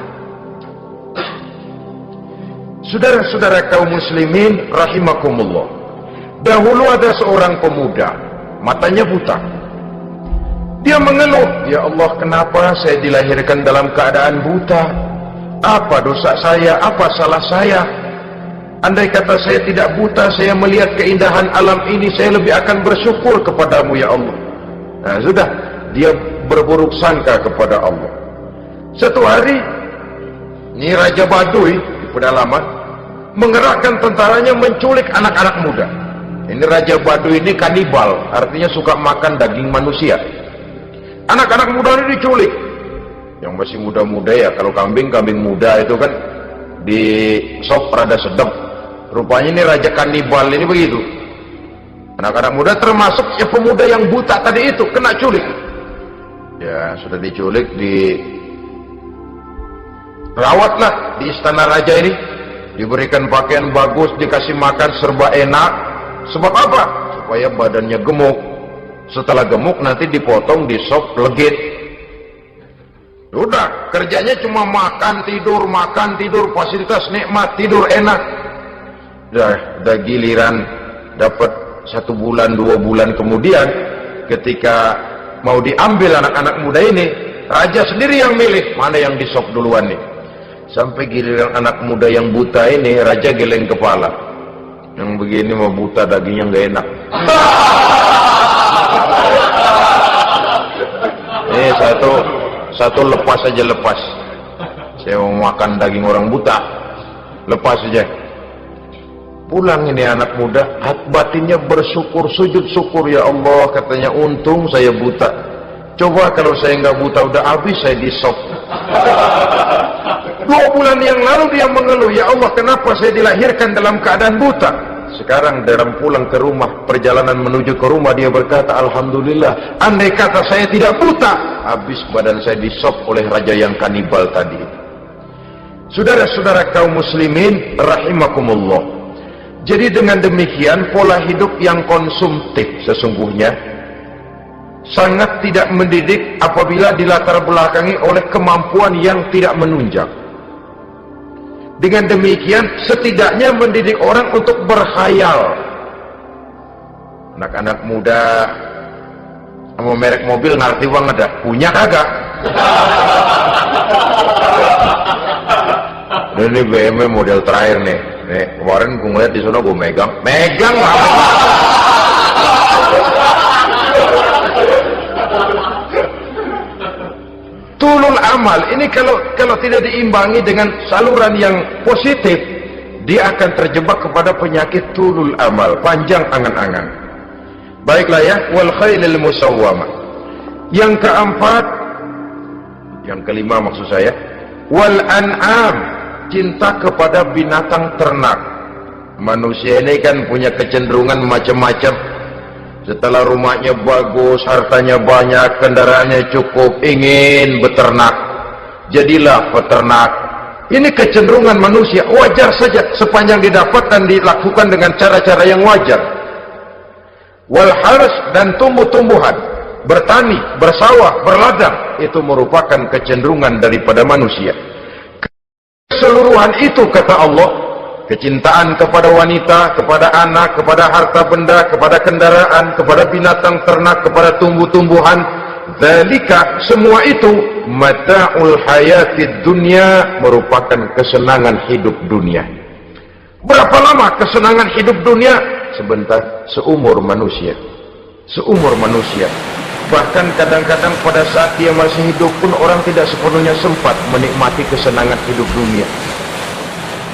Saudara-saudara kaum muslimin rahimakumullah, Dahulu ada seorang pemuda, matanya buta. Dia mengeluh, "Ya Allah, kenapa saya dilahirkan dalam keadaan buta? Apa dosa saya? Apa salah saya? Andai kata saya tidak buta, saya melihat keindahan alam ini, saya lebih akan bersyukur kepadamu ya Allah." Nah sudah, dia berburuk sangka kepada Allah. Satu hari, ini Raja Baduy di pedalaman mengerahkan tentaranya menculik anak-anak muda. Ini Raja Baduy ini kanibal, artinya suka makan daging manusia. Anak-anak muda ini diculik. Yang masih muda-muda ya, kalau kambing muda itu kan di sop rada sedap. Rupanya ini Raja kanibal ini begitu. Anak-anak muda termasuk ya pemuda yang buta tadi itu kena culik. Ya sudah diculik, rawatlah di istana raja ini, diberikan pakaian bagus, dikasih makan serba enak. Sebab apa? Supaya badannya gemuk. Setelah gemuk nanti dipotong di sop legit. Udah, kerjanya cuma makan tidur, fasilitas nikmat, tidur enak. Dah giliran dapat 1 bulan 2 bulan kemudian, ketika mau diambil anak-anak muda ini, raja sendiri yang milih mana yang disop duluan nih. Sampai giliran anak muda yang buta ini, raja geleng kepala. Yang begini mau buta, dagingnya nggak enak. Ini satu lepas aja, lepas. Saya mau makan daging orang buta, lepas aja. Pulang ini anak muda, batinnya bersyukur, sujud syukur, ya Allah, katanya, untung saya buta. Coba kalau saya nggak buta, udah habis saya disop. 2 bulan yang lalu dia mengeluh, "Ya Allah, kenapa saya dilahirkan dalam keadaan buta?" Sekarang dalam pulang ke rumah, perjalanan menuju ke rumah, dia berkata, "Alhamdulillah, andai kata saya tidak buta, habis badan saya disop oleh raja yang kanibal tadi." Saudara-saudara kaum muslimin rahimakumullah. Jadi dengan demikian, pola hidup yang konsumtif sesungguhnya sangat tidak mendidik apabila dilatar belakangi oleh kemampuan yang tidak menunjang. Dengan demikian, setidaknya mendidik orang untuk berkhayal. Anak-anak muda mau merek mobil ngerti banget dah, punya kagak? Ini BMW model terakhir nih. Nih, kemarin gue ngeliat di sana, gue megang lah. Tulul amal ini kalau tidak diimbangi dengan saluran yang positif, dia akan terjebak kepada penyakit tulul amal, panjang angan-angan. Baiklah ya, wal khailil musawwamah. Yang keempat, yang kelima maksud saya, wal an'am, cinta kepada binatang ternak. Manusia ini kan punya kecenderungan macam-macam. Setelah rumahnya bagus, hartanya banyak, kendaraannya cukup, ingin beternak. Jadilah peternak. Ini kecenderungan manusia, wajar saja sepanjang didapat dan dilakukan dengan cara-cara yang wajar. Wal hars, dan tumbuh-tumbuhan, bertani, bersawah, berladang, itu merupakan kecenderungan daripada manusia. Keseluruhan itu, kata Allah, kecintaan kepada wanita, kepada anak, kepada harta benda, kepada kendaraan, kepada binatang ternak, kepada tumbuh-tumbuhan, dzalika, semua itu mata'ul hayatid dunya, merupakan kesenangan hidup dunia. Berapa lama kesenangan hidup dunia? Sebentar, seumur manusia. Seumur manusia. Bahkan kadang-kadang pada saat dia masih hidup pun orang tidak sepenuhnya sempat menikmati kesenangan hidup dunia.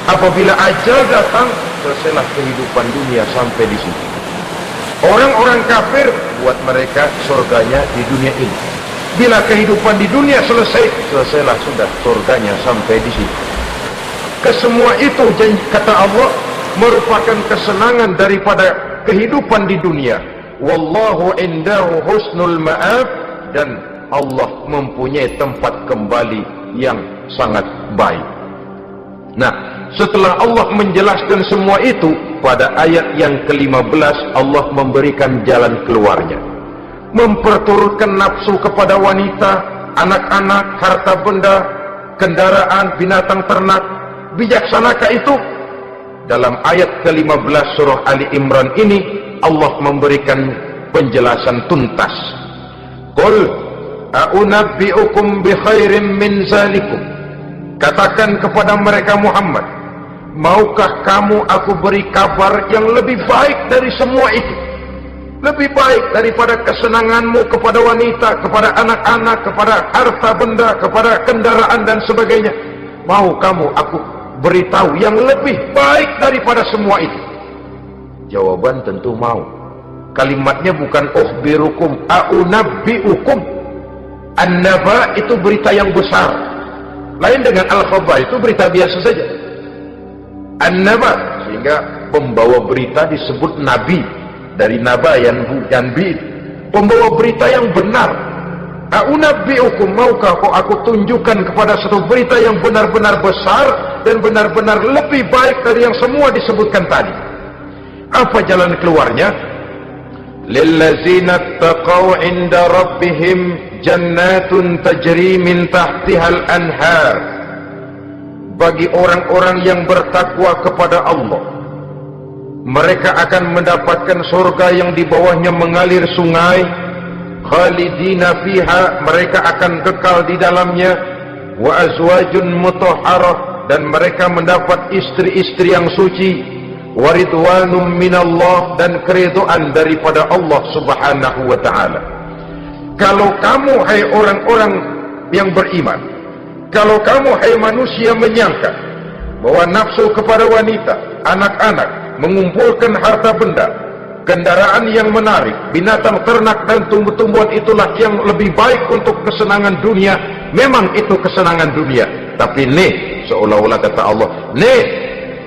Apabila ajal datang, selesailah kehidupan dunia sampai di situ. Orang-orang kafir, buat mereka surganya di dunia ini. Bila kehidupan di dunia selesai, selesailah sudah surganya sampai di situ. Kesemua itu, kata Allah, merupakan kesenangan daripada kehidupan di dunia. Wallahu indahu husnul ma'ab, dan Allah mempunyai tempat kembali yang sangat baik. Nah, setelah Allah menjelaskan semua itu, pada ayat yang ke-15 Allah memberikan jalan keluarnya. Memperturutkan nafsu kepada wanita, anak-anak, harta benda, kendaraan, binatang ternak. Bijaksanakah itu? dalam ayat ke-15 surah Ali Imran ini Allah memberikan penjelasan tuntas. Qul a'unabbi'ukum bi khairin min zalikum. Katakan kepada mereka Muhammad, maukah kamu aku beri kabar yang lebih baik dari semua itu? Lebih baik daripada kesenanganmu kepada wanita, kepada anak-anak, kepada harta benda, kepada kendaraan dan sebagainya. Mau kamu aku beritahu yang lebih baik daripada semua itu? Jawaban tentu mau. Kalimatnya bukan ukhbirukum, a'unabbi'ukum. An-naba itu berita yang besar. Lain dengan al-khabar, itu berita biasa saja. An-naba, sehingga pembawa berita disebut nabi. Dari naba yanbi, pembawa berita yang benar. A'unabbi'ukum, maukah aku tunjukkan kepada satu berita yang benar-benar besar dan benar-benar lebih baik dari yang semua disebutkan tadi. Apa jalan keluarnya? Lillazina taqaw 'inda rabbihim jannatun tajri min tahtihal anhar. Bagi orang-orang yang bertakwa kepada Allah, mereka akan mendapatkan surga yang di bawahnya mengalir sungai. Khalidina fiha, mereka akan kekal di dalamnya. Wa azwajun mutahharah, dan mereka mendapat istri-istri yang suci. Wa ridwanum minallah, dan keridhaan daripada Allah subhanahu wa ta'ala. Kalau kamu hai orang-orang yang beriman, kalau kamu hai manusia menyangka bahwa nafsu kepada wanita, anak-anak, mengumpulkan harta benda, kendaraan yang menarik, binatang ternak dan tumbuh-tumbuhan itulah yang lebih baik untuk kesenangan dunia, memang itu kesenangan dunia. Tapi nih, seolah-olah kata Allah, nih,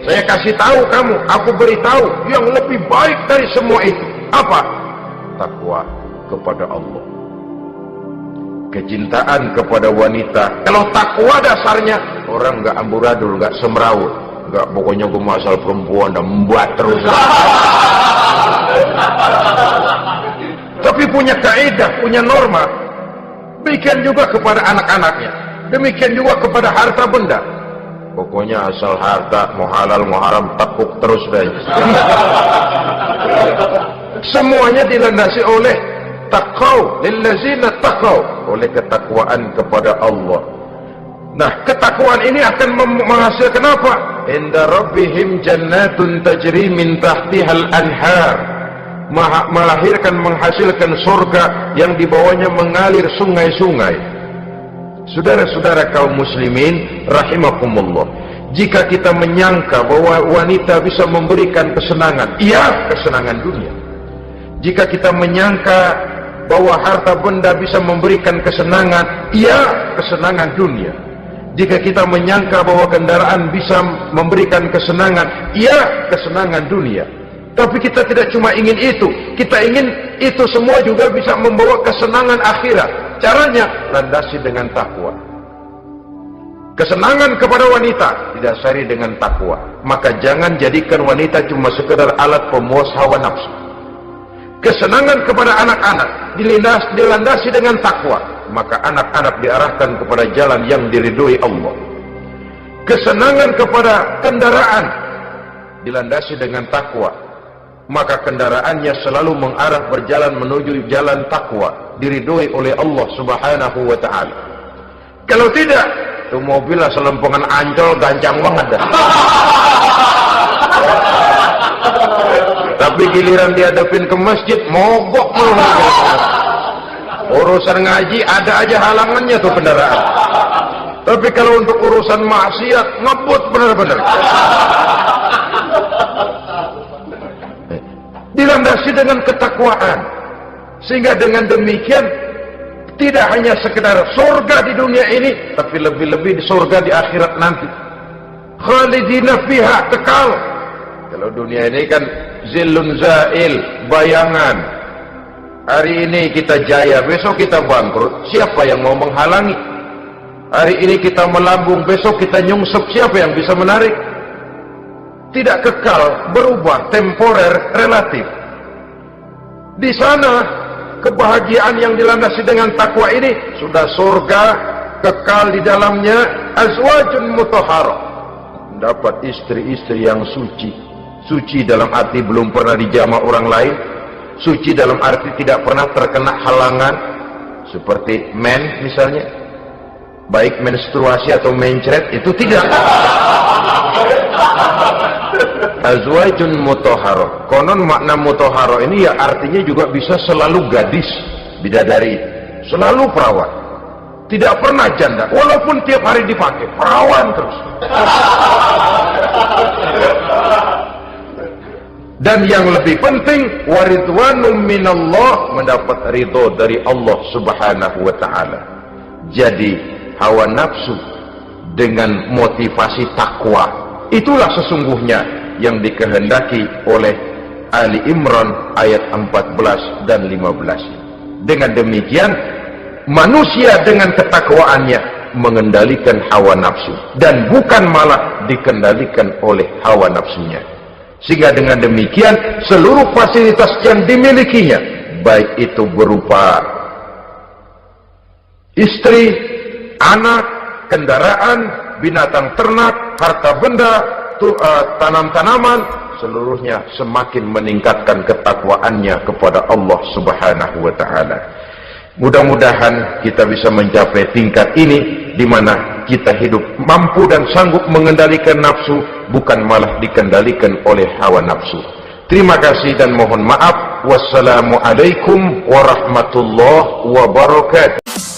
saya kasih tahu kamu, aku beritahu yang lebih baik dari semua itu. Apa? Takwa kepada Allah, kecintaan kepada wanita. Kalau takwa dasarnya, orang nggak amburadul, nggak semrawut, nggak pokoknya gue masal perempuan dan membuat terus. Tapi punya kaidah, punya norma. Demikian juga kepada anak-anaknya, demikian juga kepada harta benda. Pokoknya asal harta, mau halal mau haram, takuk terus deh. Semuanya dilandasi oleh taqaw, lillazina taqaw, oleh ketakwaan kepada Allah. Nah, ketakwaan ini akan menghasilkan apa? Inda rabbihim jannatun tajri min tahtihal anhar. Melahirkan, menghasilkan surga yang di bawahnya mengalir sungai-sungai. Saudara-saudara kaum muslimin rahimakumullah, jika kita menyangka bahwa wanita bisa memberikan kesenangan, iya, kesenangan dunia. Jika kita menyangka bahwa harta benda bisa memberikan kesenangan, iya, kesenangan dunia. Jika kita menyangka bahwa kendaraan bisa memberikan kesenangan, iya, kesenangan dunia. Tapi kita tidak cuma ingin itu, kita ingin itu semua juga bisa membawa kesenangan akhirat. Caranya landasi dengan takwa. Kesenangan kepada wanita didasari dengan takwa. Maka jangan jadikan wanita cuma sekedar alat pemuas hawa nafsu. Kesenangan kepada anak-anak dilandasi dengan takwa, maka anak-anak diarahkan kepada jalan yang diridhoi Allah. Kesenangan kepada kendaraan dilandasi dengan takwa, maka kendaraannya selalu mengarah berjalan menuju jalan takwa, diridhoi oleh Allah subhanahu wa ta'ala. Kalau tidak, itu mobil selempengan Ancol gancang banget dah. Tapi giliran dihadapin ke masjid, mogok mulu. Urusan ngaji ada aja halangannya tuh kendaraan. Tapi kalau untuk urusan maksiat, ngebut benar-benar. Dilandasi dengan ketakwaan, sehingga dengan demikian tidak hanya sekedar surga di dunia ini, tapi lebih-lebih di surga di akhirat nanti. Khalidina fiha, kekal. Kalau dunia ini kan zillun zail, bayangan. Hari ini kita jaya, besok kita bangkrut. Siapa yang mau menghalangi? Hari ini kita melambung, besok kita nyungsep. Siapa yang bisa menarik? Tidak kekal, berubah, temporer, relatif. Di sana kebahagiaan yang dilandasi dengan takwa ini sudah surga, kekal di dalamnya, azwajun mutahharah. dapat istri-istri yang suci. Suci dalam arti belum pernah dijamah orang lain, suci dalam arti tidak pernah terkena halangan, seperti men misalnya, baik menstruasi atau mencret, itu tidak. Azwajun mutahharah. Konon makna mutahharah ini ya artinya juga bisa selalu gadis, bidadari, selalu perawan, tidak pernah janda, walaupun tiap hari dipakai, perawan terus. Dan yang lebih penting, waridwanum minallah, mendapat ridho dari Allah subhanahu wa ta'ala. Jadi hawa nafsu dengan motivasi takwa, itulah sesungguhnya yang dikehendaki oleh Ali Imran ayat 14 dan 15. Dengan demikian, manusia dengan ketakwaannya mengendalikan hawa nafsu, dan bukan malah dikendalikan oleh hawa nafsunya. Sehingga dengan demikian seluruh fasilitas yang dimilikinya, baik itu berupa istri, anak, kendaraan, binatang ternak, harta benda, tanam-tanaman, seluruhnya semakin meningkatkan ketakwaannya kepada Allah subhanahu wa ta'ala. Mudah-mudahan kita bisa mencapai tingkat ini, di mana kita hidup mampu dan sanggup mengendalikan nafsu, bukan malah dikendalikan oleh hawa nafsu. Terima kasih dan mohon maaf. Wassalamualaikum warahmatullahi wabarakatuh.